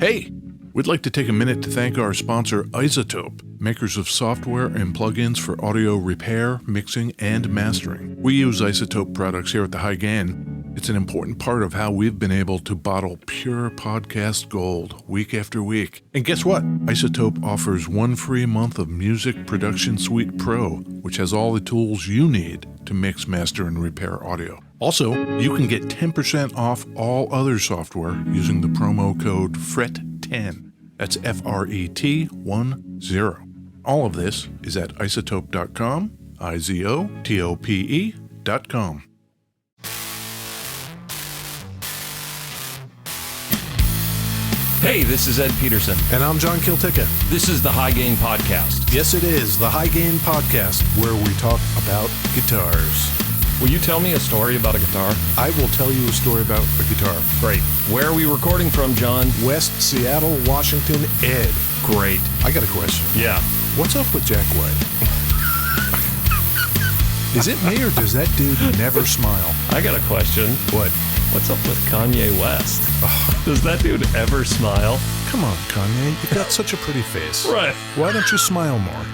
Hey, we'd like to take a minute to thank our sponsor, iZotope, makers of software and plugins for audio repair, mixing, and mastering. We use iZotope products here at the High Gain. It's an important part of how we've been able to bottle pure podcast gold week after week. And guess what? iZotope offers 1 free month of Music Production Suite Pro, which has all the tools you need to mix, master, and repair audio. Also, you can get 10% off all other software using the promo code FRET10. That's FRET10. All of this is at iZotope.com, IZOTOPE.com. Hey, this is Ed Peterson. And I'm John Kieltyka. This is the High Gain Podcast. Yes, it is, the High Gain Podcast, where we talk about guitars. Will you tell me a story about a guitar? I will tell you a story about a guitar. Great. Where are we recording from, John? West Seattle, Washington, Ed. Great. I got a question. Yeah. What's up with Jack White? Is it me or does that dude never smile? I got a question. What? What's up with Kanye West? Does that dude ever smile? Come on, Kanye. You've got such a pretty face. Right. Why don't you smile more?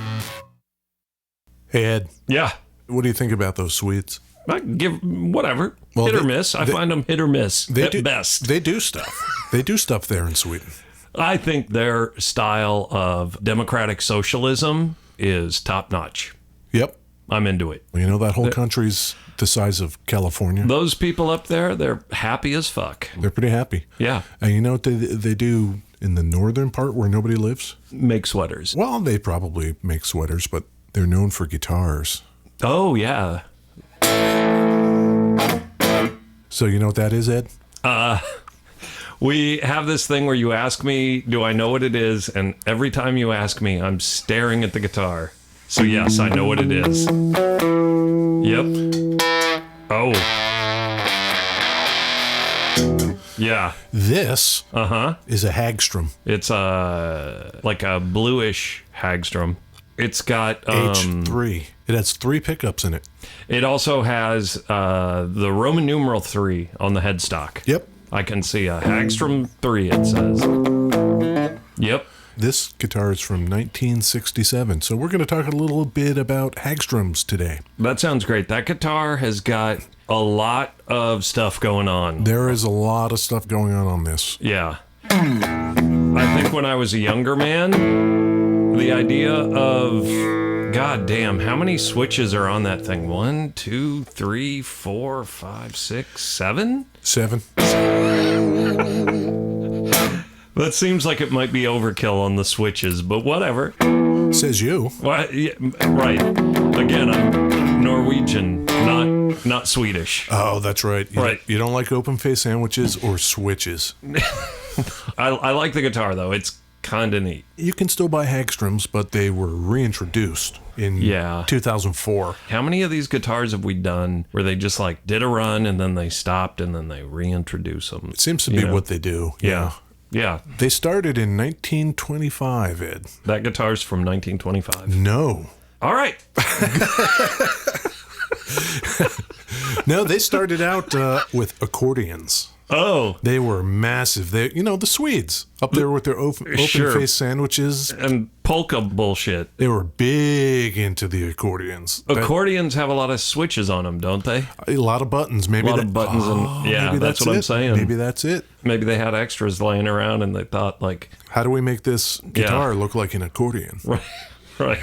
Hey, Ed. Yeah. What do you think about those sweets? I give whatever. Well, hit or miss. I find them hit or miss at best. They do stuff. They do stuff there in Sweden. I think their style of democratic socialism is top notch. Yep. I'm into it. Well, you know, that whole country's the size of California. Those people up there, they're happy as fuck. They're pretty happy. Yeah. And you know what they do in the northern part where nobody lives? Make sweaters. Well, they probably make sweaters, but they're known for guitars. Oh, yeah. So you know what that is, Ed? We have this thing where you ask me, do I know what it is? And every time you ask me, I'm staring at the guitar. So yes, I know what it is. Yep. Oh. Yeah. This is a Hagstrom. It's like a bluish Hagstrom. It's got H3. It has 3 pickups in it. It also has the Roman numeral 3 on the headstock. Yep. I can see a Hagstrom 3, it says. Yep. This guitar is from 1967. So we're going to talk a little bit about Hagstroms today. That sounds great. That guitar has got a lot of stuff going on. There is a lot of stuff going on this. Yeah. I think when I was a younger man, the idea of, God damn, how many switches are on that thing? 1, 2, 3, 4, 5, 6, 7? 7. That seems like it might be overkill on the switches, but whatever. Says you. Well, yeah, right. Again, I'm Norwegian, not Swedish. Oh, that's right. You don't like open face sandwiches or switches. I like the guitar, though. It's kind of neat. You can still buy Hagstroms, but they were reintroduced in 2004. How many of these guitars have we done where they just like did a run and then they stopped and then they reintroduce them? It seems to be what they do. Yeah. Yeah. They started in 1925, Ed. That guitar's from 1925. No. All right. No, they started out with accordions. Oh. They were massive. They, the Swedes up there with their open face sandwiches. And polka bullshit. They were big into the accordions. Accordions have a lot of switches on them, don't they? A lot of buttons. Maybe a lot of buttons. Yeah, that's what I'm saying. Maybe that's it. Maybe they had extras laying around and they thought like, how do we make this guitar look like an accordion? Right.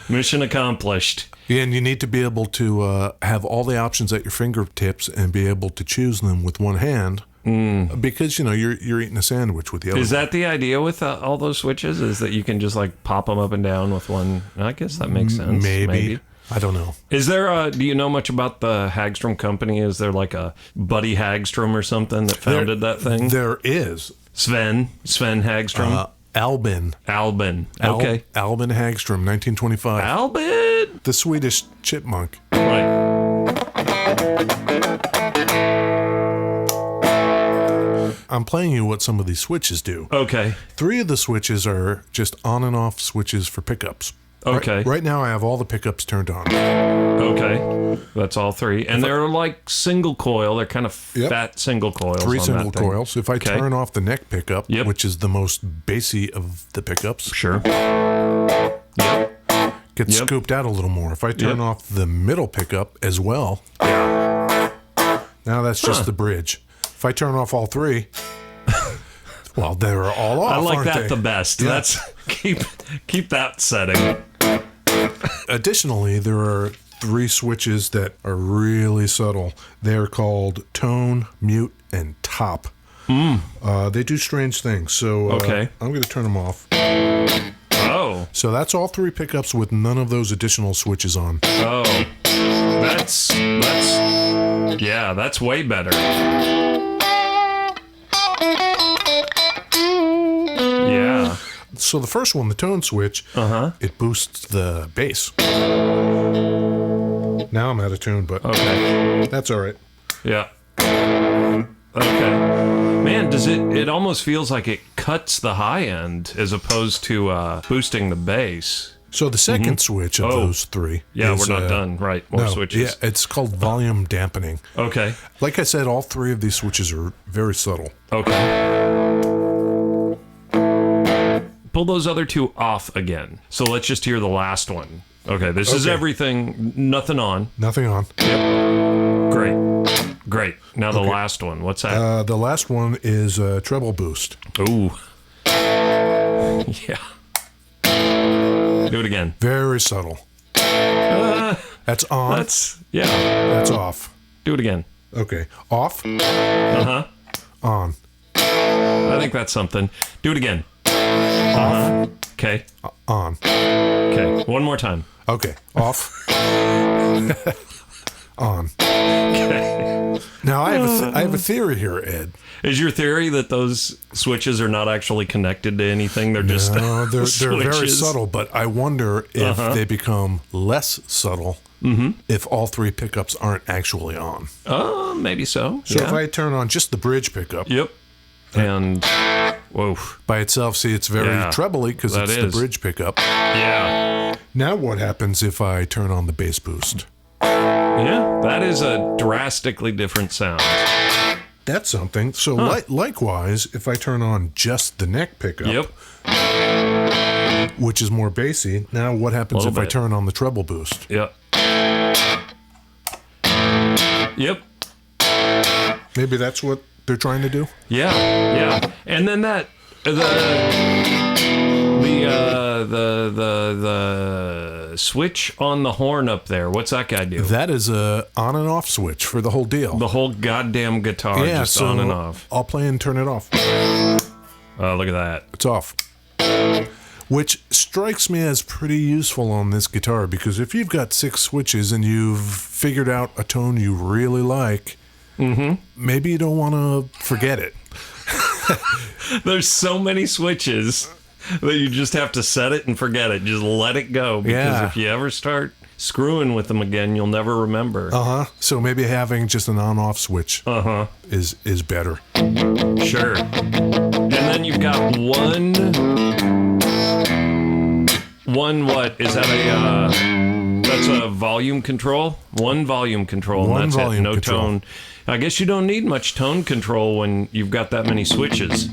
Mission accomplished. And you need to be able to have all the options at your fingertips and be able to choose them with one hand. Because, you're eating a sandwich with the other. Is that the idea with all those switches? Is that you can just like pop them up and down with one? I guess that makes sense. Maybe. I don't know. Is there do you know much about the Hagstrom company? Is there like a Buddy Hagstrom or something that founded that thing? There is. Sven Hagstrom? Albin. Okay. Albin Hagstrom, 1925. Albin! The Swedish chipmunk. Right. I'm playing you what some of these switches do. Okay. 3 of the switches are just on and off switches for pickups. Okay. Right now, I have all the pickups turned on. Okay. That's all three. And they're like single coil. They're kind of fat single coils. 3 on single that thing. coils. If I turn off the neck pickup, which is the most bassy of the pickups, Sure. Yep. gets scooped out a little more. If I turn off the middle pickup as well, now that's just the bridge. If I turn off all three, well, they're all off. I like aren't that they? the best. Yeah. That's keep that setting. Additionally, there are 3 switches that are really subtle. They're called tone, mute, and top. They do strange things. So I'm going to turn them off. Oh. So that's all 3 pickups with none of those additional switches on. Oh. That's way better. Yeah. So the first one, the tone switch, it boosts the bass. Now I'm out of tune, but that's all right. Yeah. Okay. Man, it almost feels like it cuts the high end as opposed to boosting the bass. So the second switch of those 3 Yeah, is, we're not done. Right. More switches. Yeah, it's called volume dampening. Okay. Like I said, all 3 of these switches are very subtle. Okay. Pull those other 2 off again. So let's just hear the last one. Okay, this is everything. Nothing on. Nothing on. Yep. Great. Now the last one. What's that? The last one is treble boost. Ooh. Yeah. Do it again. Very subtle. That's on. That's off. Do it again. Okay. Off. On. I think that's something. Do it again. Off. Okay. On. Okay. One more time. Okay. Off. On. Okay. Now I have a theory here, Ed. Is your theory that those switches are not actually connected to anything? They're just they're very switches? subtle, but I wonder if they become less subtle if all 3 pickups aren't actually on. Maybe so. So if I turn on just the bridge pickup, and whoa, by itself, see, it's very trebly because it's the bridge pickup. Yeah. Now what happens if I turn on the bass boost? Yeah, that is a drastically different sound. That's something. So likewise, if I turn on just the neck pickup, which is more bassy, now what happens if I turn on the treble boost? Yep. Maybe that's what they're trying to do? Yeah. And then the switch on the horn up there, what's that guy do? That is a on and off switch for the whole deal. The whole goddamn guitar just on and off. I'll play and turn it off. Oh, look at that. It's off. Which strikes me as pretty useful on this guitar, because if you've got 6 switches and you've figured out a tone you really like, maybe you don't want to forget it. There's so many switches that you just have to set it and forget it. Just let it go, because if you ever start screwing with them again, you'll never remember. So maybe having just an on-off switch is better. Sure. And then you've got one what is that that's a volume control? One volume control, and that's it. No tone. I guess you don't need much tone control when you've got that many switches.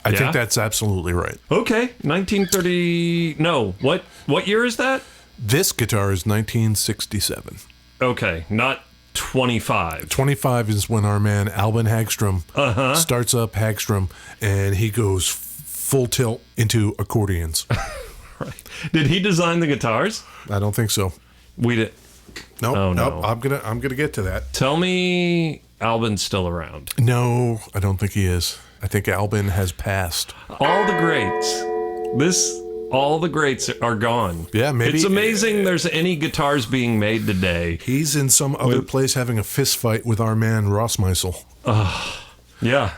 I think that's absolutely right. Okay, 1930. No, what year is that? This guitar is 1967. Okay, not 25. 25 is when our man Albin Hagstrom starts up Hagstrom, and he goes full tilt into accordions. Right. Did he design the guitars? I don't think so. We did. Nope. Oh, no. Nope. I'm gonna get to that. Tell me Albin's still around. No, I don't think he is. I think Albin has passed. All the greats. All the greats are gone. Yeah, maybe. It's amazing there's any guitars being made today. He's in some other place having a fist fight with our man Ross Meisel. Yeah.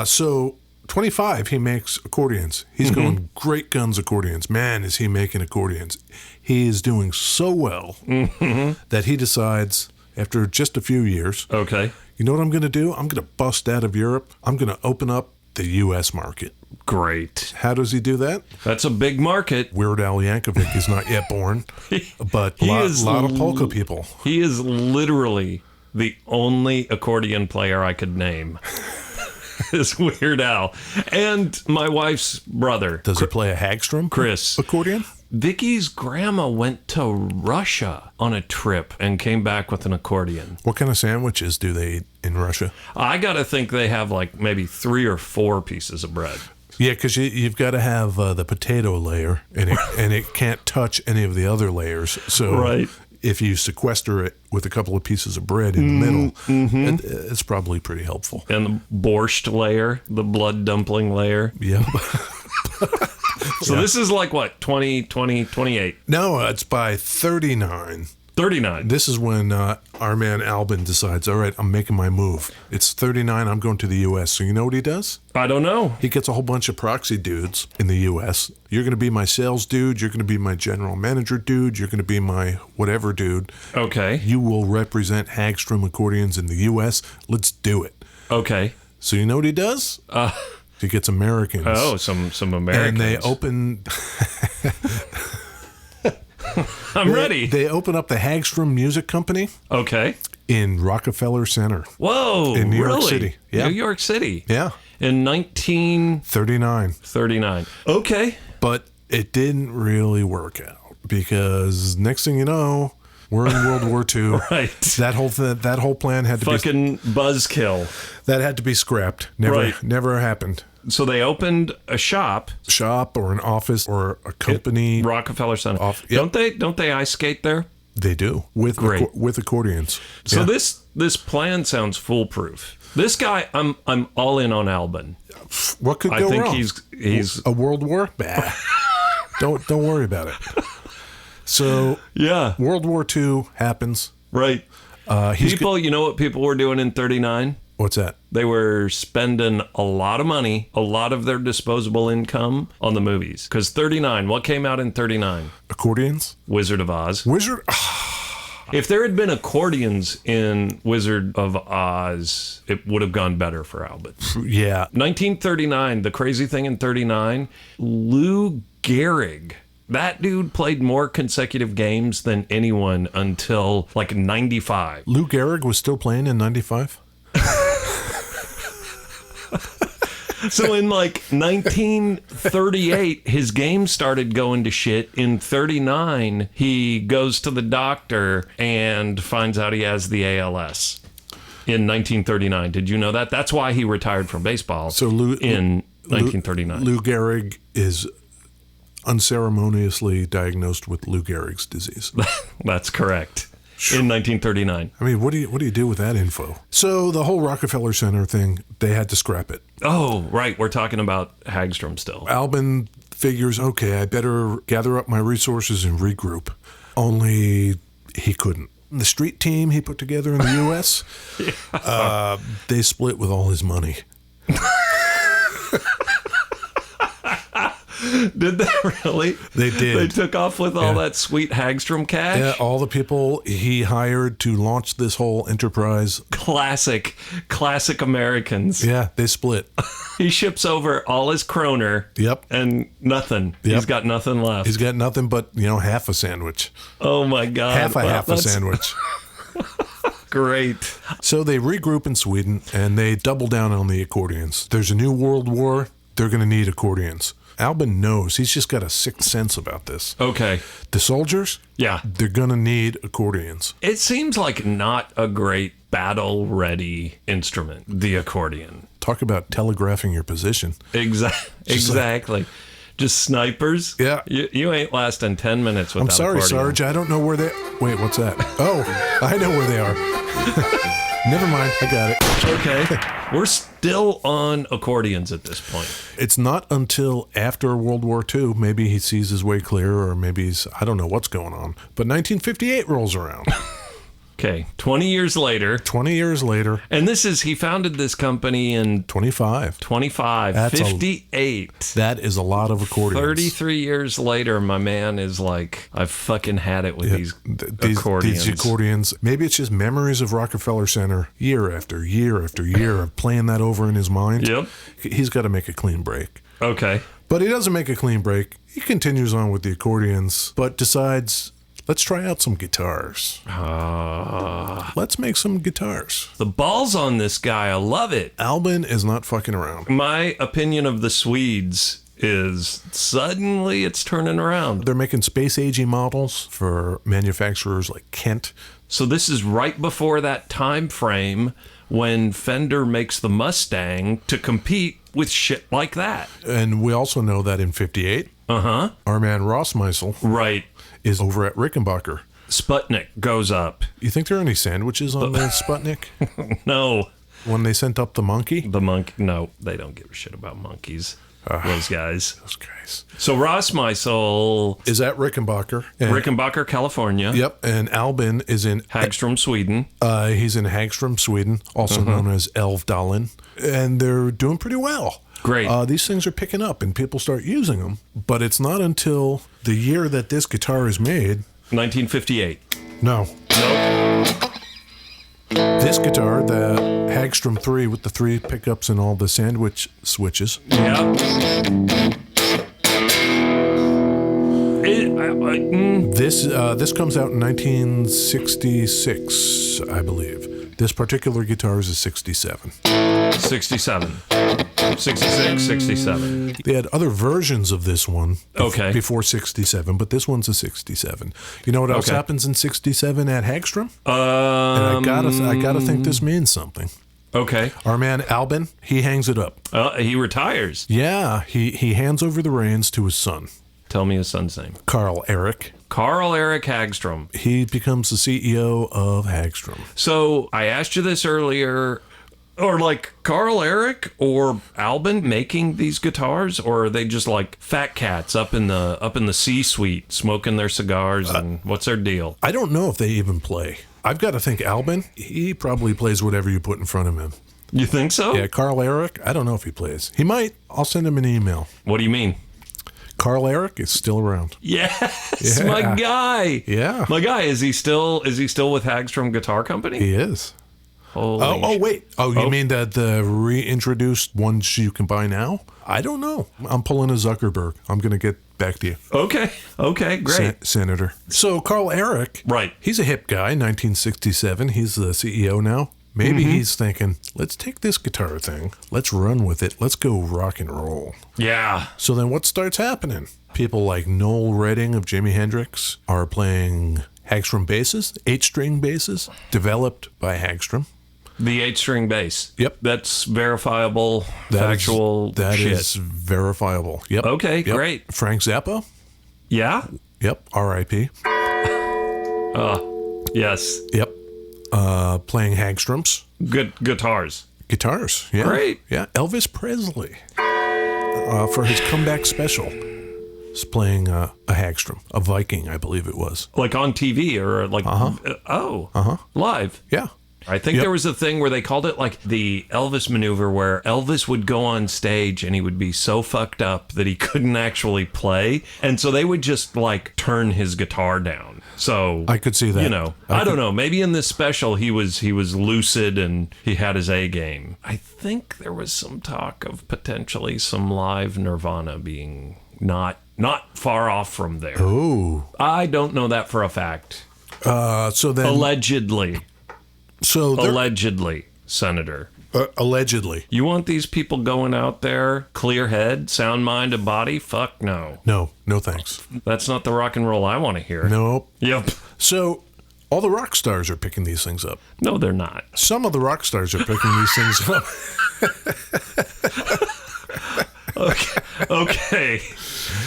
So 25, he makes accordions. He's going great guns accordions. Man, is he making accordions. He is doing so well that he decides, after just a few years, okay, you know what I'm going to do? I'm going to bust out of Europe. I'm going to open up the U.S. market. Great. How does he do that? That's a big market. Weird Al Yankovic is not yet born, but a lot of polka people. He is literally the only accordion player I could name. Is Weird Al. And my wife's brother. Does he play a Hagstrom? Chris. Accordion? Vicky's grandma went to Russia on a trip and came back with an accordion. What kind of sandwiches do they eat in Russia? I got to think they have like maybe 3 or 4 pieces of bread. Yeah, because you've got to have the potato layer, and it can't touch any of the other layers. So Right. if you sequester it with a couple of pieces of bread in the middle, it's probably pretty helpful. And the borscht layer, the blood dumpling layer. Yeah. So this is like what, 28? No, it's by 39. 39. This is when our man Albin decides, all right, I'm making my move. It's 39, I'm going to the U.S. So you know what he does? I don't know. He gets a whole bunch of proxy dudes in the U.S. You're going to be my sales dude. You're going to be my general manager dude. You're going to be my whatever dude. Okay. You will represent Hagstrom accordions in the U.S. Let's do it. Okay. So you know what he does? He gets Americans. Oh, some Americans. And they open... I'm ready. They open up the Hagstrom Music Company Okay. in Rockefeller Center. Whoa. In New York really? City. Yeah. New York City. Yeah. In 1939. 39. Okay. But it didn't really work out because next thing you know, we're in World War II. Right. That whole plan had to Fucking buzzkill. that had to be scrapped. Right. Never happened. So they opened a shop, Or an office or a company. Rockefeller Center. Yep. Don't they ice skate there? They do with Great. with accordions. So Yeah. this plan sounds foolproof. This guy, I'm all in on Albin. What could I go think wrong? he's A world war? Bah. don't worry about it. So yeah, World War II happens. right. You know what people were doing in 39? What's that? They were spending a lot of money, a lot of their disposable income on the movies. Because 39, what came out in 39? Accordions? Wizard of Oz. Wizard? If there had been accordions in Wizard of Oz, it would have gone better for Albert. Yeah. 1939, the crazy thing in 39, Lou Gehrig. That dude played more consecutive games than anyone until like 95. Lou Gehrig was still playing in 95? So in like 1938, his game started going to shit. In 39, he goes to the doctor and finds out he has the ALS. In 1939. Did you know that? That's why he retired from baseball in 1939. Lou Gehrig is unceremoniously diagnosed with Lou Gehrig's disease. That's correct. In 1939. I mean, what do you do with that info? So the whole Rockefeller Center thing, they had to scrap it. Oh, right. We're talking about Hagstrom still. Albin figures, okay, I better gather up my resources and regroup. Only he couldn't. The street team he put together in the U.S., they split with all his money. Did they really? They did. They took off with all that sweet Hagstrom cash? Yeah, all the people he hired to launch this whole enterprise. Classic Americans. Yeah, they split. He ships over all his kroner. Yep. And nothing. Yep. He's got nothing left. He's got nothing but, half a sandwich. Oh my God. Half a sandwich. Great. So they regroup in Sweden and they double down on the accordions. There's a new world war. They're going to need accordions. Albin knows. He's just got a sixth sense about this. Okay. The soldiers, Yeah. they're going to need accordions. It seems like not a great battle-ready instrument, the accordion. Talk about telegraphing your position. Exactly. Just snipers? Yeah. You ain't lasting 10 minutes without I'm sorry, accordion. Sarge. I don't know where they... Wait, what's that? Oh, I know where they are. Never mind. I got it. Okay. We're still on accordions at this point. It's not until after World War II, maybe he sees his way clear, or maybe I don't know what's going on. But 1958 rolls around. Okay, 20 years later. 20 years later. And he founded this company in 25. 58. That is a lot of accordions. 33 years later, my man is like, I've fucking had it with these accordions. These accordions. Maybe it's just memories of Rockefeller Center year after year after year of playing that over in his mind. Yep. He's got to make a clean break. Okay. But he doesn't make a clean break. He continues on with the accordions, but decides, let's try out some guitars. Let's make some guitars. The balls on this guy. I love it. Albin is not fucking around. My opinion of the Swedes is suddenly it's turning around. They're making space-agey models for manufacturers like Kent. So this is right before that time frame when Fender makes the Mustang to compete with shit like that. And we also know that in 58, our man Ross Meisel right. is over at Rickenbacker. Sputnik goes up. You think there are any sandwiches on the Sputnik? No. When they sent up the monkey? The monkey. No, they don't give a shit about monkeys. Those guys. Those guys. So Ross Meisel is at Rickenbacker. Rickenbacker, California. Yep. And Albin is in Hagstrom, Sweden. He's in Hagstrom, Sweden, also known as Älvdalen. And they're doing pretty well. Great. These things are picking up and people start using them. But it's not until the year that this guitar is made. 1958. No. Nope. This guitar, the Hagstrom III with the 3 pickups and all the sandwich switches. Yeah. This comes out in 1966, I believe. This particular guitar is a 67. 67. 66, 67. They had other versions of this one before 67, but this one's a 67. You know what else happens in 67 at Hagstrom? And I gotta think this means something. Okay. Our man Albin, he hangs it up. He retires. Yeah, he hands over the reins to his son. Tell me his son's name. Carl Eric. Carl Eric Hagstrom. He becomes the CEO of Hagstrom. So I asked you this earlier. Or like Carl Eric or Albin making these guitars, or are they just like fat cats up in the C-suite smoking their cigars, and what's their deal? I don't know if they even play. I've got to think Albin, he probably plays whatever you put in front of him. You think so? Yeah, Carl Eric, I don't know if he plays. He might. I'll send him an email. What do you mean? Carl Eric is still around. Yes, my guy. Yeah, my guy. Is he still with Hagstrom Guitar Company? He is. Wait. You mean that the reintroduced ones you can buy now? I don't know. I'm pulling a Zuckerberg. I'm going to get back to you. Okay, great. Senator. So Carl Eric, right? He's a hip guy, 1967. He's the CEO now. Maybe he's thinking, let's take this guitar thing. Let's run with it. Let's go rock and roll. Yeah. So then what starts happening? People like Noel Redding of Jimi Hendrix are playing Hagstrom basses, 8-string basses, developed by Hagstrom. The 8-string bass. Yep. That's verifiable, factual shit. That is verifiable. Yep. Okay, great. Frank Zappa? Yeah? Yep. R.I.P. Yes. Yep. Playing Hagstroms. Good guitars. Guitars, yeah. Great. Yeah. Elvis Presley, for his comeback special, is playing a Hagstrom, a Viking, I believe it was. Like on TV or like, live. Yeah. I think there was a thing where they called it like the Elvis maneuver, where Elvis would go on stage and he would be so fucked up that he couldn't actually play. And so they would just like turn his guitar down. So I could see that. You know, I don't know. Maybe in this special he was lucid and he had his A game. I think there was some talk of potentially some live Nirvana being not far off from there. Oh. I don't know that for a fact. So then allegedly. Allegedly, Senator. Allegedly. You want these people going out there, clear head, sound mind and body? Fuck no. No thanks. That's not the rock and roll I want to hear. Nope. Yep. So all the rock stars are picking these things up. No, they're not. Some of the rock stars are picking these things up. Okay.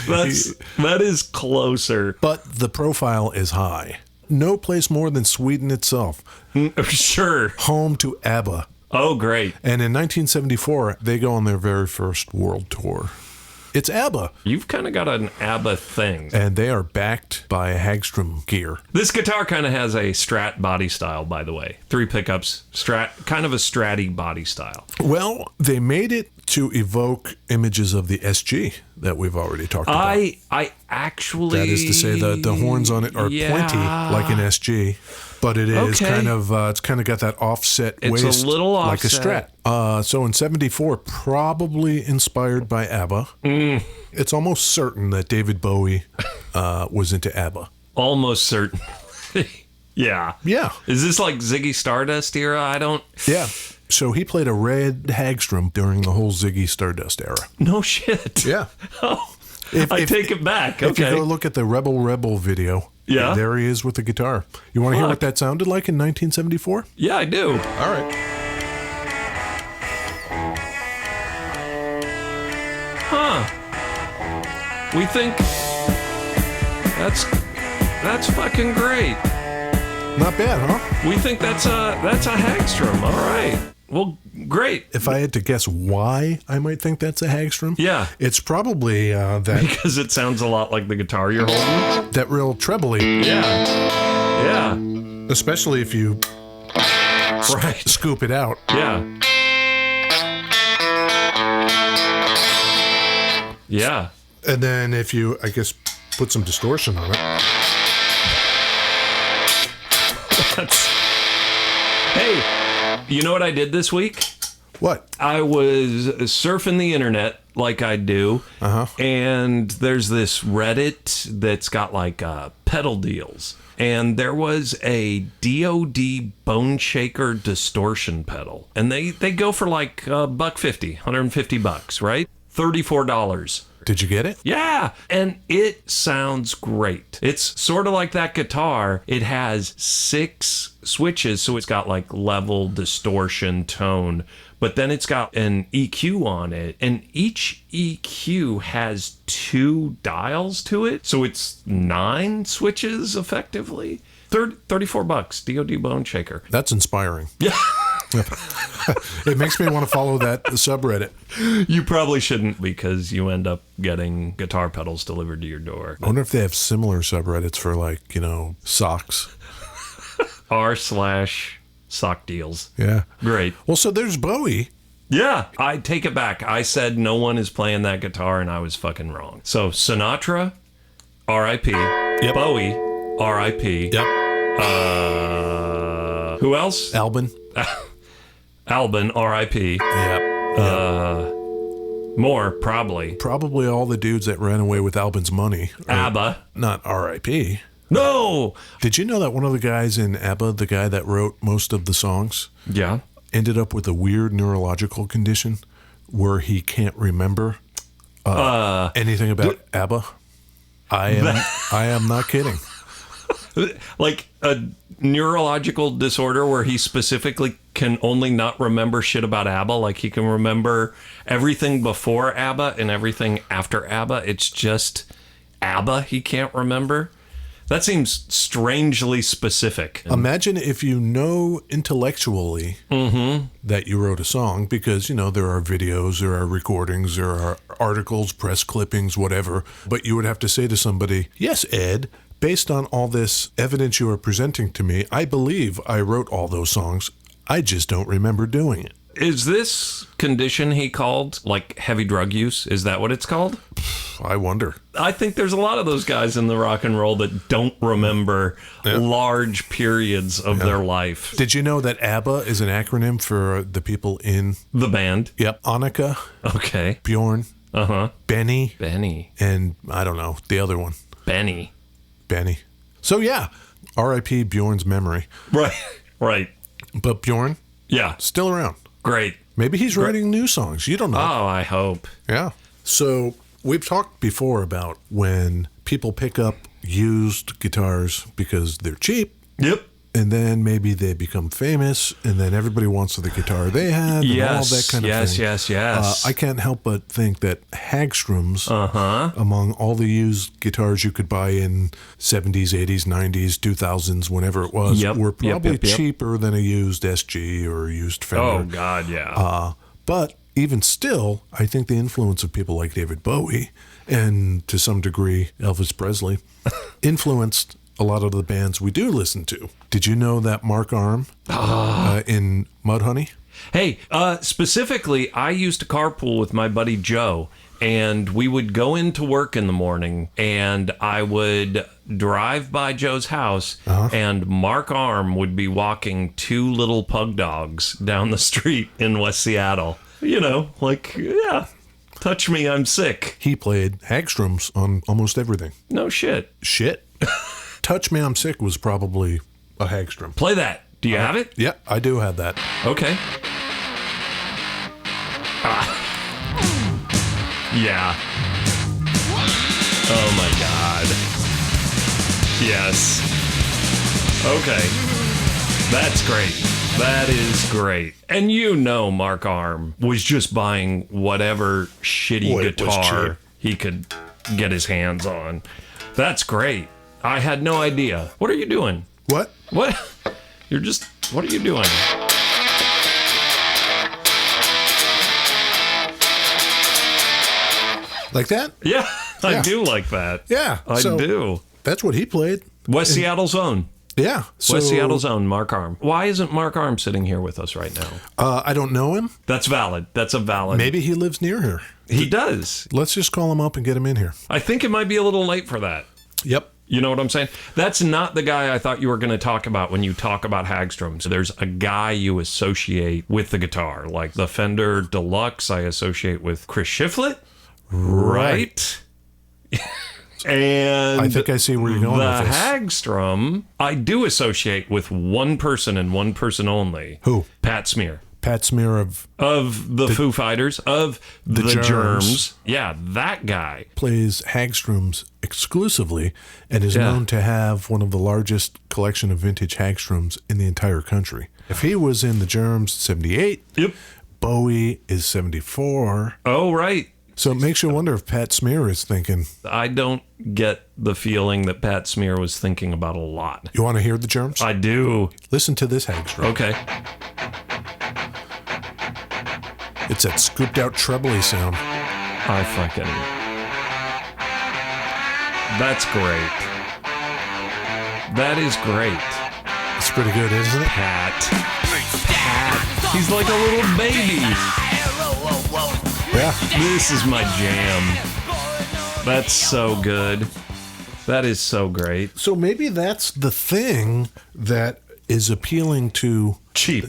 That is closer. But the profile is high. No place more than Sweden itself. Sure. Home to ABBA. Oh, great. And in 1974, they go on their very first world tour. It's ABBA. You've kind of got an ABBA thing. And they are backed by Hagstrom gear. This guitar kind of has a Strat body style, by the way. 3 pickups, Strat, kind of a Stratty body style. Well, they made it to evoke images of the SG that we've already talked about. I actually... That is to say, the horns on it are pointy like an SG, but it is kind of it's kind of got that offset waist, a little like a offset. Strat. So in '74, probably inspired by ABBA. It's almost certain that David Bowie was into ABBA. Almost certain. Yeah. Yeah. Is this like Ziggy Stardust era? I don't... Yeah. So he played a red Hagstrom during the whole Ziggy Stardust era. No shit. Yeah. Oh, I take it back. If you Okay. go look at the Rebel video, Yeah. there he is with the guitar. You want to hear what that sounded like in 1974? Yeah, I do. All right. Huh. We think that's fucking great. Not bad, huh? We think that's a Hagstrom. All right. Well, great. If I had to guess why I might think that's a Hagstrom, Yeah. it's probably that Because it sounds a lot like the guitar you're holding. that real trebly, Yeah. Yeah. especially if you Right. scoop it out. Yeah. Yeah. And then if you, I guess, put some distortion on it. Hey, you know what I did this week? What? I was surfing the internet like I do, and there's this Reddit that's got like pedal deals. And there was a DoD Bone Shaker distortion pedal, and they go for like $150, $150, right? $34. Did you get it? Yeah, and it sounds great. It's sort of like that guitar. It has 6 switches, so it's got like level, distortion, tone, but then it's got an EQ on it, and each EQ has 2 dials to it, so it's 9 switches effectively. $34, DoD Bone Shaker. That's inspiring. Yeah. It makes me want to follow that subreddit. You probably shouldn't, because you end up getting guitar pedals delivered to your door. I wonder if they have similar subreddits for, like, socks. r/sock deals. Yeah. Great. Well, so there's Bowie. Yeah, I take it back. I said no one is playing that guitar, and I was fucking wrong. So Sinatra, R.I.P. Yep. Bowie, R.I.P. Yep. Who else? Albin. Albin, R.I.P. Yep. More, probably. Probably all the dudes that ran away with Albin's money. ABBA. Not R.I.P. No! Did you know that one of the guys in ABBA, the guy that wrote most of the songs, Yeah. ended up with a weird neurological condition where he can't remember anything about ABBA? I am not kidding. Like a neurological disorder where he specifically can only not remember shit about ABBA. Like he can remember everything before ABBA and everything after ABBA. It's just ABBA he can't remember. That seems strangely specific. Imagine if you know intellectually that you wrote a song, because, there are videos, there are recordings, there are articles, press clippings, whatever. But you would have to say to somebody, yes, Ed, based on all this evidence you are presenting to me, I believe I wrote all those songs. I just don't remember doing it. Is this condition he called like heavy drug use? Is that what it's called? I wonder. I think there's a lot of those guys in the rock and roll that don't remember large periods of their life. Did you know that ABBA is an acronym for the people in The band. Yep. Annika, Okay. Bjorn, Benny, Benny. and I don't know, the other one, Benny. Benny. So yeah, R.I.P. Bjorn's memory. Right. Right. But Bjorn, Yeah. still around. Great. Maybe he's writing new songs. You don't know. Oh, I hope. Yeah. So we've talked before about when people pick up used guitars because they're cheap, Yep. and then maybe they become famous, and then everybody wants the guitar they had, and all that kind of thing. Yes. I can't help but think that Hagstroms, among all the used guitars you could buy in 70s, 80s, 90s, 2000s, whenever it was, were probably cheaper than a used SG or a used Fender. Oh, God, yeah. But even still, I think the influence of people like David Bowie and to some degree Elvis Presley influenced a lot of the bands we do listen to. Did you know that Mark Arm in Mudhoney? Hey, specifically, I used to carpool with my buddy Joe, and we would go into work in the morning, and I would drive by Joe's house, and Mark Arm would be walking two little pug dogs down the street in West Seattle. You know, like, yeah, touch me, I'm sick. He played Hagstrom's on almost everything. No shit. Shit. Touch Me, I'm Sick was probably a Hagstrom. Play that. Do you have it? Yeah, I do have that. Okay. Yeah. Oh my God. Yes. Okay. That's great. That is great. And you know Mark Arm was just buying whatever shitty guitar he could get his hands on. That's great. I had no idea. What are you doing? What? What? What are you doing? Like that? Yeah, I Yeah. do like that. Yeah. I do. That's what he played. West Seattle's own. Yeah. West Seattle's own Mark Arm. Why isn't Mark Arm sitting here with us right now? I don't know him. That's valid. That's a valid. Maybe he lives near here. He does. Let's just call him up and get him in here. I think it might be a little late for that. Yep. You know what I'm saying? That's not the guy I thought you were going to talk about when you talk about Hagstroms. There's a guy you associate with the guitar, like the Fender Deluxe I associate with Chris Shiflett, right? And I think I see where you're going the with this. Hagstrom I do associate with one person and one person only. Who? Pat Smear. Pat Smear of the Foo Fighters, of the Germs. Yeah, that guy. plays Hagstroms exclusively and is Yeah. known to have one of the largest collection of vintage Hagstroms in the entire country. If he was in the Germs 78, Yep. Bowie is 74. Oh, right. So it makes you wonder if Pat Smear is thinking, I don't get the feeling that Pat Smear was thinking about a lot. you want to hear the Germs? I do. Listen to this Hagstrom. Okay. It's that scooped out trebly sound. That's great. That is great. It's pretty good, isn't it? Pat. He's like a little baby. Yeah. This is my jam. That's so good. That is so great. So maybe that's the thing that is appealing to, Cheap.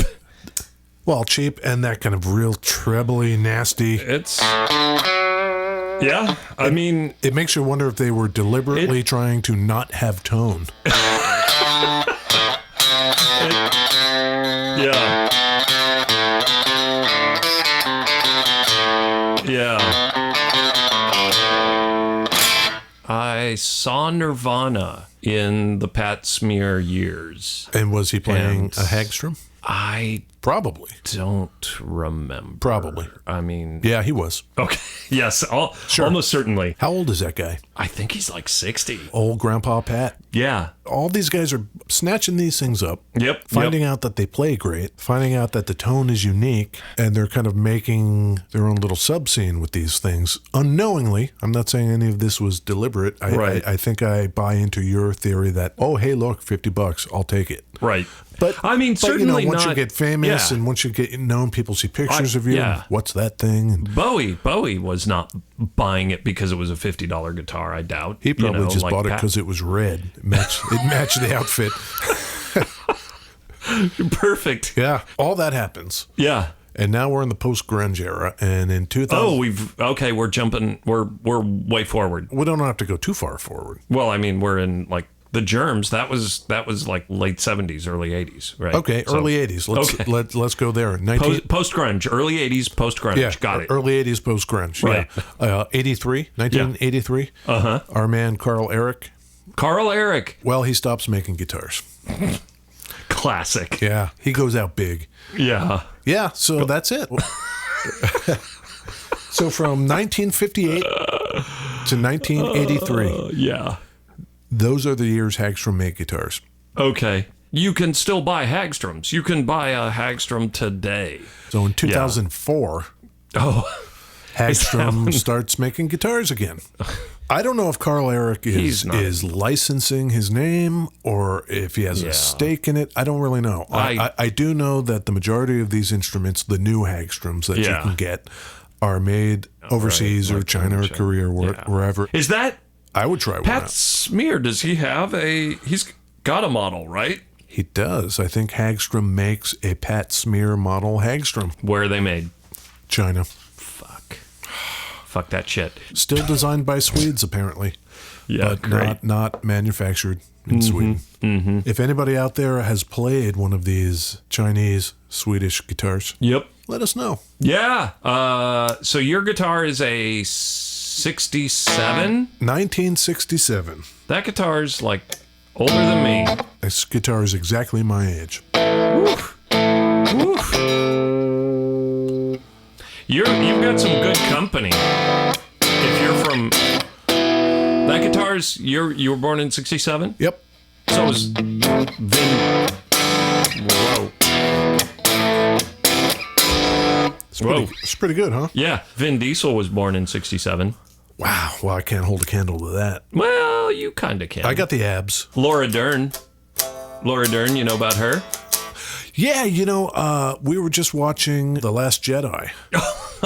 well, cheap and that kind of real trebly, nasty. It's... Yeah, I mean... It makes you wonder if they were deliberately trying to not have tone. Yeah. Yeah. I saw Nirvana in the Pat Smear years. And was he playing And- a Hagstrom? I Probably. don't remember. Probably. I mean... Yeah, he was. Okay. Yes, almost certainly. How old is that guy? I think he's like 60. Old Grandpa Pat. Yeah. All these guys are snatching these things up. Yep. Finding out that they play great, finding out that the tone is unique, and they're kind of making their own little sub-scene with these things unknowingly. I'm not saying any of this was deliberate. Right. I think I buy into your theory that, oh, hey, look, $50, I'll take it. Right. But I mean, certainly once not, you get famous yeah. and once you get known, people see pictures of you. yeah. And what's that thing? And Bowie was not buying it because it was a $50 guitar, I doubt. he probably just like bought it Pat- because it was red. It matched the outfit. Perfect. Yeah, all that happens. Yeah. And now we're in the post-grunge era, and in 2000, We're jumping, we're way forward. we don't have to go too far forward. Well, I mean, we're in like the Germs. That was like late 70s, early 80s, right? Okay, So- early 80s. Okay. Let's go there. Post grunge, early 80s, post grunge. Yeah, Got it. early 80s post-grunge. Right. Yeah. 1983. Our man Carl Eric. Carl Eric, Well, he stops making guitars. classic. Yeah, he goes out big. Yeah. Yeah, so that's it. So from 1958 to 1983, Yeah. those are the years Hagstrom made guitars. Okay. You can still buy Hagstroms. You can buy a Hagstrom today. So in 2004, Oh, Hagstrom starts making guitars again. I don't know if Carl Eric is licensing his name or if he has a stake in it. I don't really know. I do know that the majority of these instruments, the new Hagstroms that you can get, are made overseas or China or Korea or wherever. Is that... I would try one Pat out. Smear, does he have he's got a model, right? He does. I think Hagstrom makes a Pat Smear model Hagstrom. Where are they made? China. Fuck that shit. Still designed by Swedes, apparently. Yeah, but not manufactured in Sweden. Mm-hmm. If anybody out there has played one of these Chinese, Swedish guitars, let us know. Yeah. So your guitar is a 67? 1967. That guitar's like older than me. This guitar is exactly my age. Oof. Oof. You've got some good company. If you're from that guitar's, you were born in 67? Yep. So was Vin. Whoa. It's pretty good, huh? Yeah, Vin Diesel was born in 67. Wow. Well, I can't hold a candle to that. Well, you kind of can. I got the abs. Laura Dern, you know about her? Yeah, we were just watching The Last Jedi.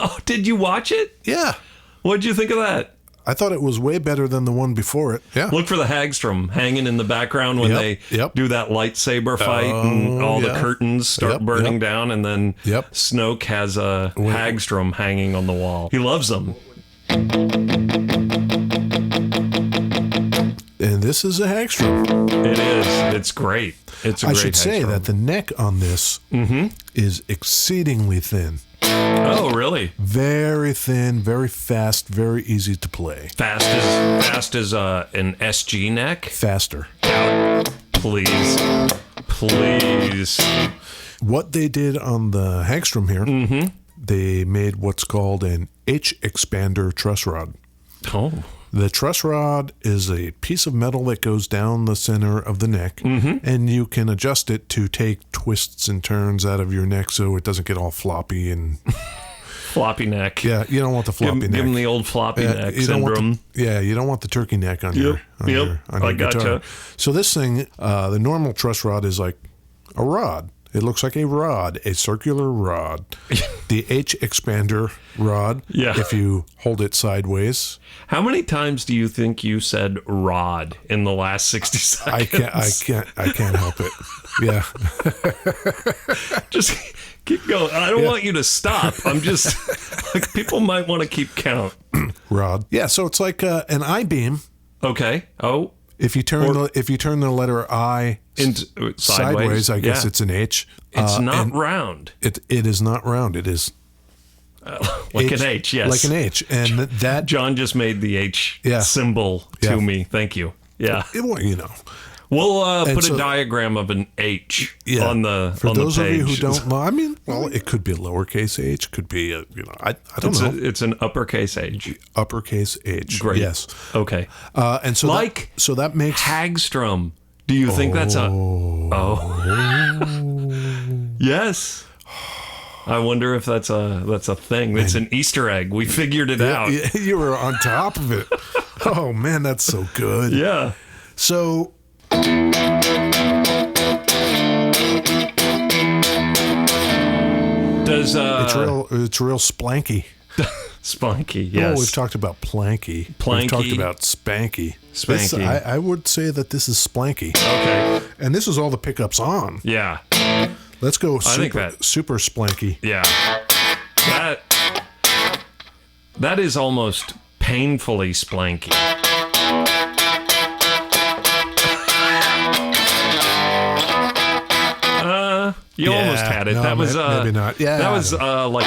Oh, did you watch it? Yeah. What'd you think of that? I thought it was way better than the one before it. Yeah. Look for the Hagstrom hanging in the background when they do that lightsaber fight and all the curtains start burning down, and then Snoke has a Hagstrom hanging on the wall. He loves them. And this is a Hagstrom. It is. It's great. It's a great I should say that the neck on this is exceedingly thin. Oh, really? Very thin, very fast, very easy to play. Fast as an SG neck? Faster. Please. What they did on the Hagstrom here, they made what's called an H-expander truss rod. Oh. The truss rod is a piece of metal that goes down the center of the neck, and you can adjust it to take twists and turns out of your neck so it doesn't get all floppy and... Floppy neck. Yeah, you don't want the floppy neck. Give them the old floppy neck syndrome. You don't want the turkey neck on your guitar. Gotcha. So this thing, the normal truss rod is like a rod. It looks like a rod, a circular rod. The H-expander rod, if you hold it sideways. How many times do you think you said rod in the last 60 seconds? I can't help it. Yeah. Just keep going. I don't want you to stop. I'm just like, people might want to keep count. Rod. Yeah, so it's like an I-beam. Okay. Oh. If you turn the letter I sideways, I guess it's an H. It's not round. It is not round. It is like an H. Yes, like an H. And that John just made the H symbol to me. Thank you. Yeah. We'll put a diagram of an H on the For those page. of you who don't know, I mean, well, it could be a lowercase h, could be a, I don't know. It's an uppercase H. Uppercase H. Great. Yes. Okay. And so so that makes Hagstrom. Do you think that's a? Yes. I wonder if that's a thing. It's an Easter egg. We figured it out. You were on top of it. Oh man, that's so good. Yeah. So. Does it's real splanky. Spunky, yes. Oh, we've talked about planky. We've talked about spanky. Spanky. I would say that this is splanky. Okay. And this is all the pickups on. Yeah. Let's go super splanky. Yeah. That is almost painfully splanky. You almost had it. No, that was maybe not. Yeah, that was like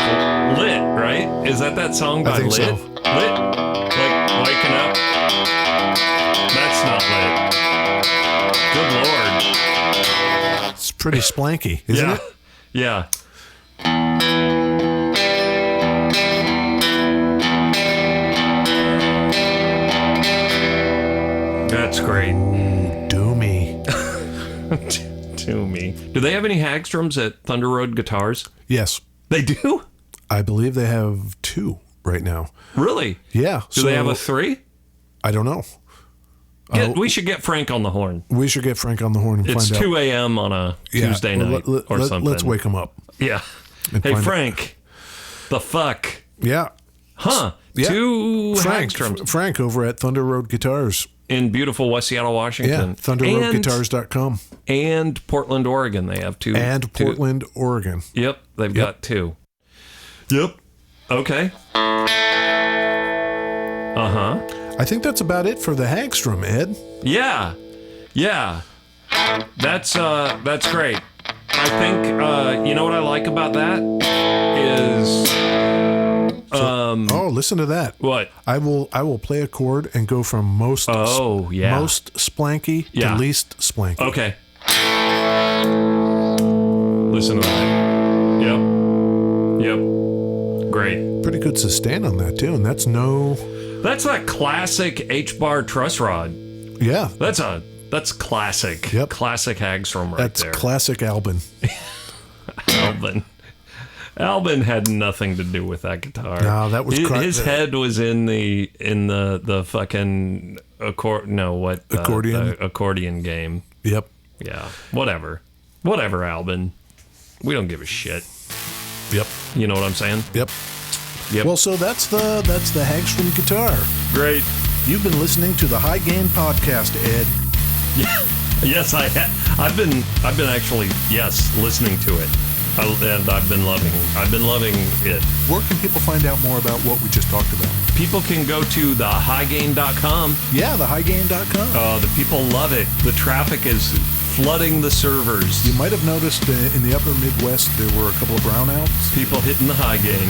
Lit, right? Is that song by Lit? So. Lit, like waking up. That's not Lit. Good Lord. It's pretty splanky, isn't it? Yeah. That's great. Doomy. To me. Do they have any Hagstroms at Thunder Road Guitars? Yes. They do? I believe they have 2 right now. Really? Yeah. Do they have a 3? I don't know. We should get Frank on the horn. We should get Frank on the horn and It's find out. 2 a.m. on a Tuesday night or something. Let's wake him up. Yeah. And Hey, find Frank. The fuck? Yeah. Huh. Yeah. 2 Frank, Hagstroms Frank over at Thunder Road Guitars. in beautiful West Seattle, Washington. Yeah, thunderroadguitars.com. And Portland, Oregon. They have 2. And Portland, Oregon. Yep, they've got 2. Yep. Okay. Uh-huh. I think that's about it for the Hagstrom, Ed. Yeah. Yeah. That's great. I think you know what I like about that is Oh, listen to that. what? I will play a chord and go from most most splanky Yeah. to least splanky. Okay. Listen to that. Yep. Great. Pretty good sustain on that too, and that's That's a classic H-bar truss rod. yeah. That's classic. Yep. Classic Hagstrom right That's there. classic Albin. Albin had nothing to do with that guitar. No, that was his head was in the fucking accordion Accordion? the accordion game. Yep. Yeah, whatever, Albin. We don't give a shit. Yep. You know what I'm saying? Yep. Yep. Well, so that's the Hagstrom guitar. Great. You've been listening to the High Gain podcast, Ed. Yeah. Yes, I've been actually listening to it, and I've been loving it. Where can people find out more about what we just talked about? People can go to thehighgain.com. Yeah, thehighgain.com. The people love it. The traffic is flooding the servers. You might have noticed in the upper Midwest there were a couple of brownouts. People hitting the high gain.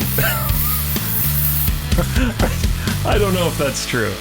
I don't know if that's true.